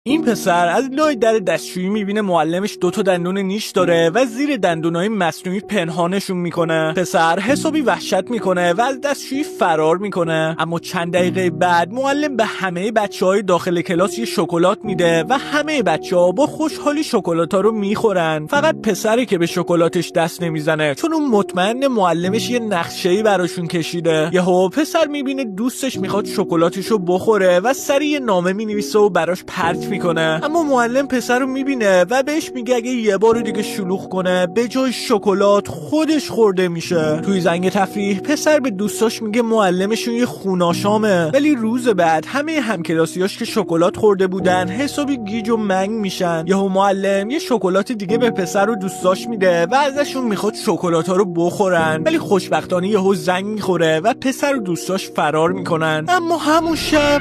این پسر از لای در دستشویی میبینه معلمش 2 دندون نیش داره و زیر دندونای مصنوعی پنهانشون میکنه. پسر حسابی وحشت میکنه و از دستشویی فرار میکنه. اما چند دقیقه بعد معلم به همه بچهای داخل کلاس یه شکلات میده و همه بچه‌ها با خوشحالی شکلاتا رو میخورن. فقط پسری که به شکلاتش دست نمیزنه، چون اون مطمئن معلمش یه نقشه‌ای براشون کشیده. یهو پسر میبینه دوستش میخواد شکلاتشو بخوره و سریع نامه مینویسه و براش پرت میکنه. اما معلم پسر رو میبینه و بهش میگه اگه یه بار دیگه شلوغ کنه به جای شکلات خودش خورده میشه. توی زنگ تفریح پسر به دوستاش میگه معلمشون یه خوناشامه، ولی روز بعد همه همکلاسیاش که شکلات خورده بودن حسابی گیج و منگ میشن. یهو معلم یه شکلات دیگه به پسر و دوستاش میده و ازشون میخواد شکلاتا رو بخورن، ولی خوشبختانه یهو زنگ میخوره و پسر و دوستاش فرار میکنن. اما همون شب